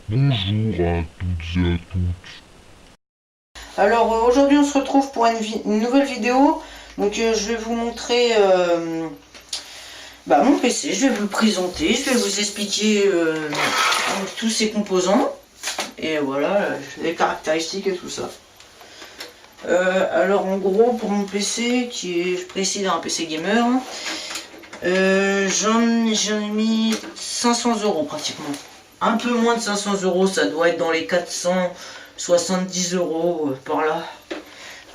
Bonjour à toutes et à tous. Alors aujourd'hui on se retrouve pour une nouvelle vidéo. Donc je vais vous montrer mon PC, je vais vous le présenter, je vais vous expliquer tous ses composants et voilà les caractéristiques et tout ça. Alors en gros pour mon PC qui est, je précise, un PC gamer, j'en ai mis 500 euros pratiquement. Un peu moins de 500 euros, ça doit être dans les 470 euros par là.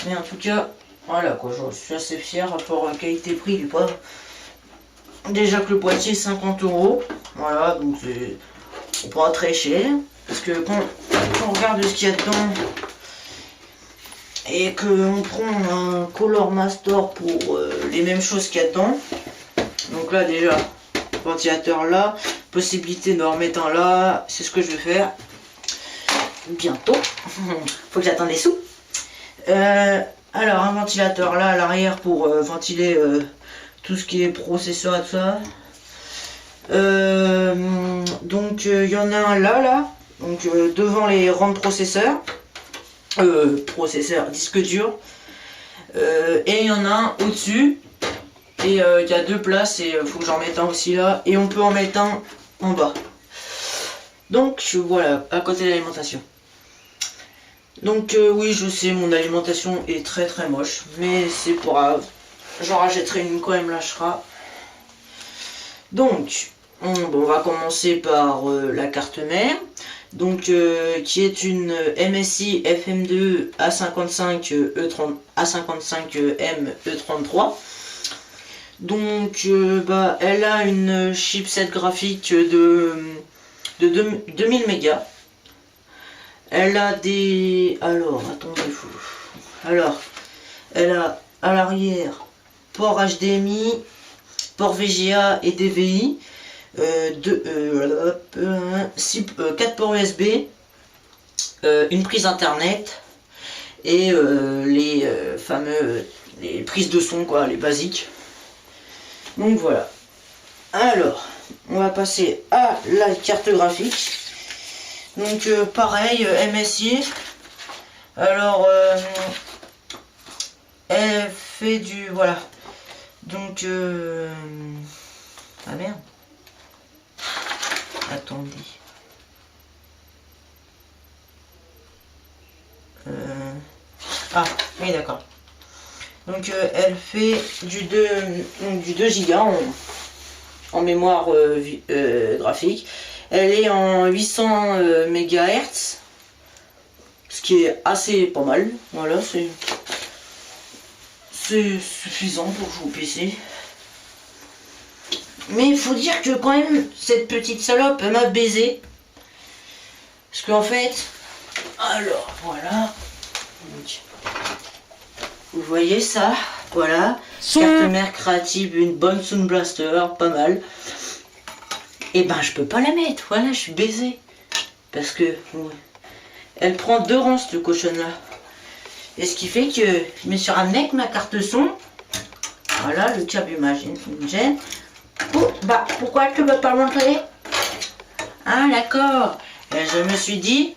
Mais en tout cas, voilà quoi, je suis assez fier. Rapport qualité-prix, il est pas. Déjà que le boîtier est 50 euros. Voilà, donc c'est pas très cher. Parce que quand on regarde ce qu'il y a dedans et qu'on prend un Color Master pour les mêmes choses qu'il y a dedans. Donc là déjà, ventilateur là, possibilité de remettre un là, c'est ce que je vais faire bientôt. Faut que j'attende les sous. Alors un ventilateur là à l'arrière pour ventiler tout ce qui est processeur et tout ça. Donc il y en a un là, donc devant les RAM processeurs, disque dur, et il y en a un au-dessus. Et il y a deux places et faut que j'en mette un aussi là. Et on peut en mettre un en bas. Donc voilà, à côté de l'alimentation. Donc oui, je sais, mon alimentation est très très moche. Mais c'est pas grave. J'en rachèterai une quand elle me lâchera. Donc, on va commencer par la carte mère. Donc qui est une MSI FM2 A55 E30 A55M E33. Donc elle a une chipset graphique de 2000 mégas. Elle a des... Alors, attendez, alors, elle a à l'arrière port HDMI, port VGA et DVI, 4 ports USB, une prise internet et les fameux les prises de son, quoi, les basiques. Donc voilà. Alors, on va passer à la carte graphique. Donc pareil, MSI. Alors, elle fait du... Voilà. Donc, ah merde. Attendez. Ah, oui, d'accord. Donc, elle fait du 2 Go en mémoire graphique. Elle est en 800 MHz, ce qui est assez pas mal. Voilà, c'est suffisant pour jouer au PC. Mais il faut dire que quand même, cette petite salope m'a baisé. Parce qu'en fait, alors voilà. Donc, vous voyez ça, voilà. Carte mère créative, une bonne Sound Blaster, pas mal. Et ben je peux pas la mettre, voilà, je suis baisé. Parce que ouais, elle prend 2 rangs cette cochonne là. Et ce qui fait que je me suis ramené avec ma carte son. Voilà, le câble imagine, une gêne. Oh, bah pourquoi tu veux pas montrer? Ah d'accord. Et je me suis dit,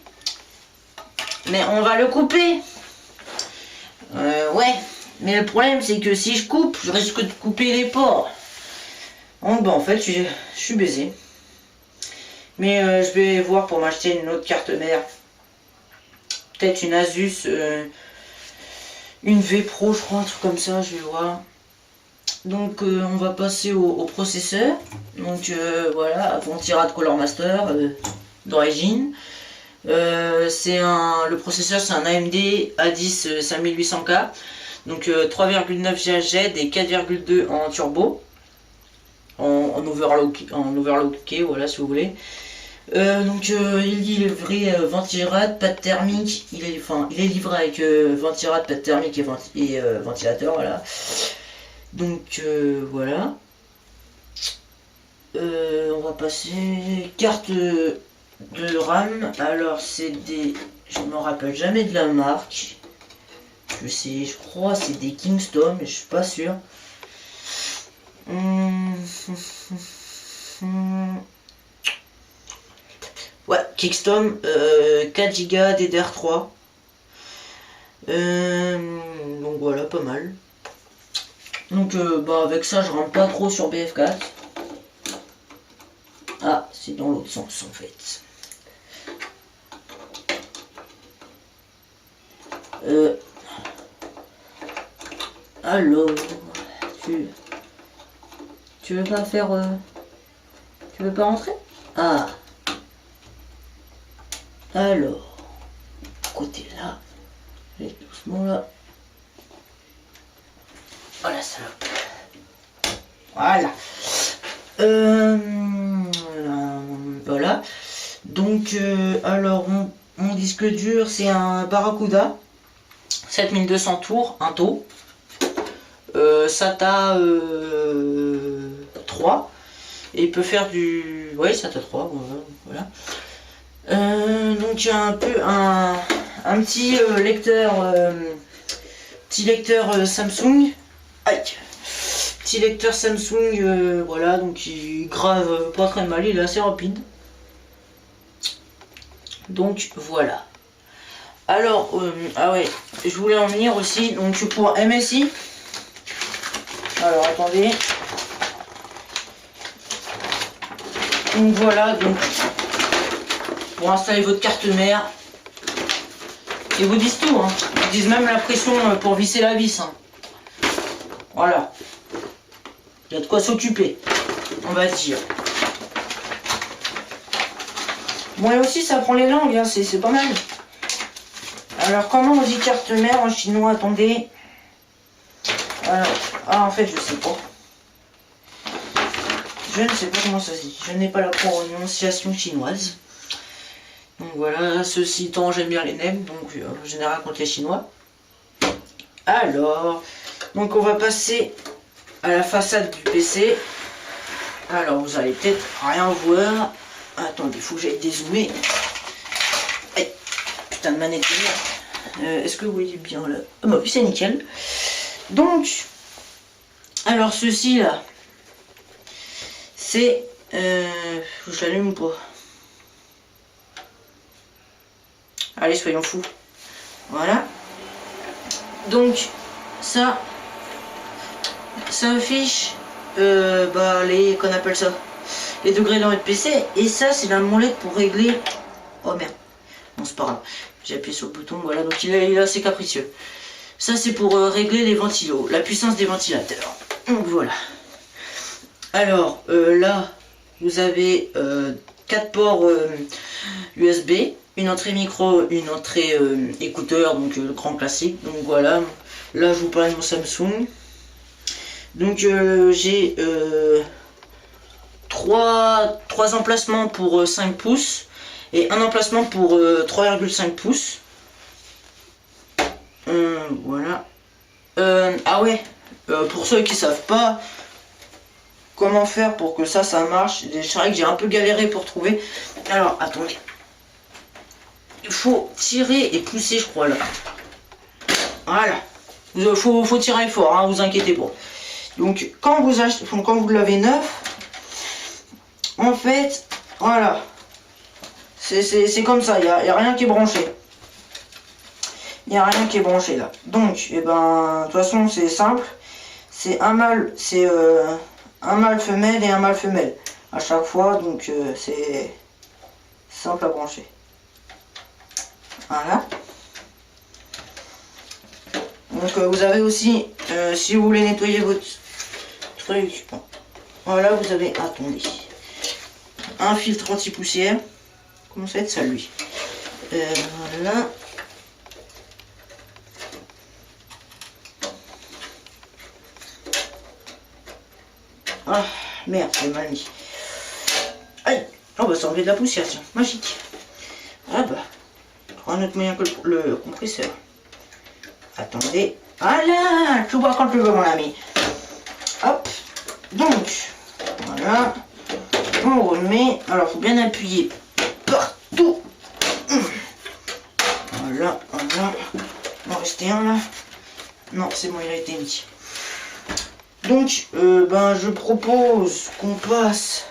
mais on va le couper. Ouais, mais le problème c'est que si je coupe, je risque de couper les ports. Donc bah en fait, je suis baisé. Mais je vais voir pour m'acheter une autre carte mère. Peut-être une Asus, une V Pro, je crois, un truc comme ça, je vais voir. Donc on va passer au processeur. Donc voilà, Ventirad Color Master d'origine. Le processeur c'est un AMD A10 5800K. Donc 3,9 GHz et 4,2 en turbo. En overclocké, voilà si vous voulez. Donc il est livré Ventirad, pas de thermique, il est livré avec Ventirad, pas de thermique et ventilateur, voilà. Donc voilà. On va passer carte de RAM. Alors c'est des... Je me rappelle jamais de la marque. Je crois c'est des Kingston, mais je suis pas sûr. Ouais, Kickstorm, 4 Go DDR3. Donc voilà, pas mal. Donc bah avec ça, je rentre pas trop sur BF4. Ah, c'est dans l'autre sens en fait. Alors, tu veux pas faire... tu veux pas rentrer? Ah. Alors, côté là, et doucement là. Voilà, salope. Voilà. Voilà. Donc, alors, mon disque dur, c'est un Barracuda. 7200 tours, un taux. SATA 3. Et il peut faire du... Oui, SATA 3, voilà. Donc il y a un peu un petit lecteur Samsung. Aïe. Petit lecteur Samsung, voilà, donc il grave pas très mal, il est assez rapide. Donc voilà. Alors, ah ouais, je voulais en venir aussi, donc pour MSI. Alors attendez. Donc voilà, donc pour installer votre carte mère. Ils vous disent tout, hein. Ils disent même la pression pour visser la vis. Hein. Voilà. Il y a de quoi s'occuper, on va dire. Bon, et aussi ça prend les langues, hein. C'est pas mal. Alors comment on dit carte mère en chinois? Attendez. Alors, en fait je sais pas. Je ne sais pas comment ça se dit. Je n'ai pas la prononciation chinoise. Donc voilà, ceci étant, j'aime bien les nems, donc en général contre les chinois. Alors, donc on va passer à la façade du PC. Alors vous allez peut-être rien voir. Attendez, il faut que j'aille dézoomer. Hey, putain de manette de merde. Est-ce que vous voyez bien là? Ah bah oui, c'est nickel. Donc, alors ceci là, c'est... je l'allume ou pas? Allez, soyons fous. Voilà. Donc, ça affiche les, qu'on appelle ça, les degrés dans votre PC. Et ça, c'est la molette pour régler... Oh merde. Bon, c'est pas grave. J'ai appuyé sur le bouton, voilà. Donc, il est assez capricieux. Ça, c'est pour régler les ventilos, la puissance des ventilateurs. Donc, voilà. Alors, là, vous avez 4 ports USB. Une entrée micro, une entrée écouteur, donc le grand classique. Donc voilà, là je vous parle de mon Samsung. Donc j'ai 3 emplacements pour 5 pouces et un emplacement pour 3,5 pouces. Voilà. Ah ouais, pour ceux qui savent pas comment faire pour que ça marche, c'est vrai que j'ai un peu galéré pour trouver. Alors attendez. Il faut tirer et pousser, je crois, là. Voilà. Il faut tirer fort, hein, vous inquiétez pas. Donc, quand vous l'avez neuf, en fait, voilà. C'est comme ça, il n'y a rien qui est branché. Il n'y a rien qui est branché, là. Donc, et ben, de toute façon, c'est simple. C'est un mâle femelle et un mâle femelle. À chaque fois, donc, c'est simple à brancher. Voilà. Donc vous avez aussi, si vous voulez nettoyer votre truc, voilà, vous avez, attendez, un filtre anti-poussière. Comment ça va être ça, lui? Voilà. Ah, merde, c'est mal mis. Aïe, on va s'enlever de la poussière, tiens, magique. Ah bah. Un autre moyen que le compresseur. Attendez. Voilà, tu vois quand tu veux, mon ami. Hop. Donc, voilà. On remet. Alors, faut bien appuyer partout. Voilà, voilà. Il en restait un là. Non, c'est bon, il a été mis. Donc, je propose qu'on passe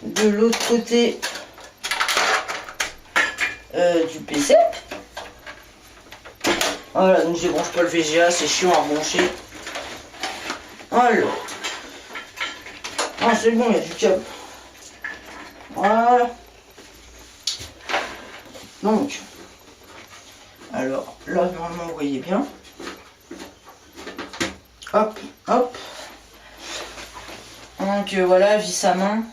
de l'autre côté du PC. Voilà, donc je débranche pas le VGA, c'est chiant à brancher. Alors. Ah, c'est bon, il y a du câble. Voilà. Donc. Alors, là, normalement, vous voyez bien. Hop, hop. Donc, voilà, vis à main.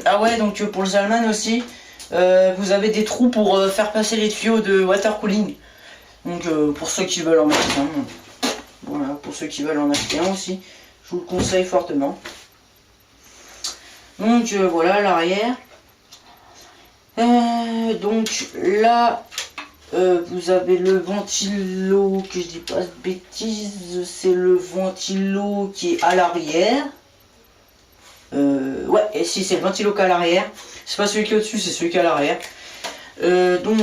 Ah ouais, donc pour le Zalman aussi, vous avez des trous pour faire passer les tuyaux de water cooling. Donc pour ceux qui veulent en acheter un, voilà, pour ceux qui veulent en acheter un aussi, je vous le conseille fortement. Donc voilà l'arrière. Donc là, vous avez le ventilo, que je dis pas de bêtises, c'est le ventilo qui est à l'arrière. Ouais, et si c'est le ventilo qui est à l'arrière, c'est pas celui qui est au-dessus, c'est celui qui est à l'arrière. Donc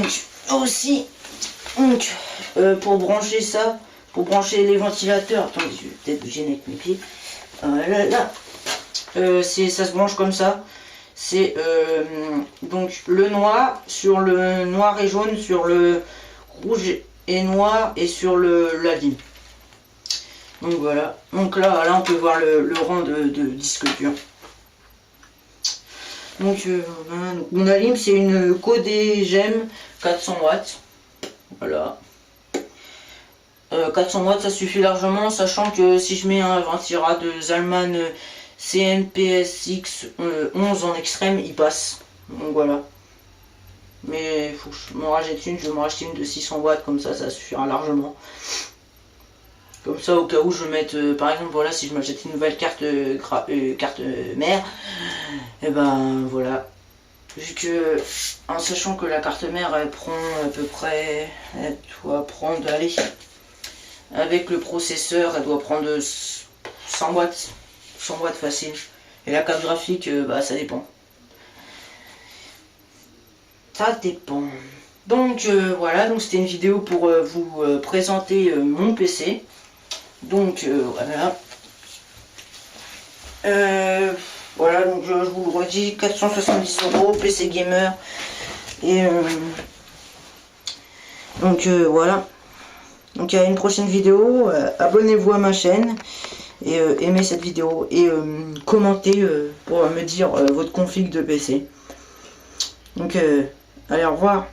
aussi, donc, pour brancher ça, pour brancher les ventilateurs, attendez, je vais peut-être me gêner avec mes pieds. Là, ça se branche comme ça. C'est donc le noir sur le noir et jaune, sur le rouge et noir et sur la ligne. Donc voilà. Donc là on peut voir le rang de disque dur. Donc mon alim, c'est une Codegem 400 watts. Voilà. 400 watts, ça suffit largement, sachant que si je mets un ventira de Zalman CNPSX 11 en extrême, il passe. Donc voilà. Mais il faut que je m'en rachète une, je vais m'en racheter une de 600 watts, comme ça suffira largement. Comme ça, au cas où je vais mettre, par exemple, voilà, si je m'achète une nouvelle carte mère, et ben voilà. Vu que, en sachant que la carte mère, elle prend à peu près, elle doit prendre, allez, avec le processeur, elle doit prendre 100 watts. 100 watts facile. Et la carte graphique, bah ça dépend. Ça dépend. Donc voilà, donc c'était une vidéo pour vous présenter mon PC. Donc voilà. Voilà, donc je vous le redis, 470 €, PC gamer. Et donc voilà. Donc à une prochaine vidéo, abonnez-vous à ma chaîne et aimez cette vidéo et commentez pour me dire votre config de PC. Donc allez, au revoir.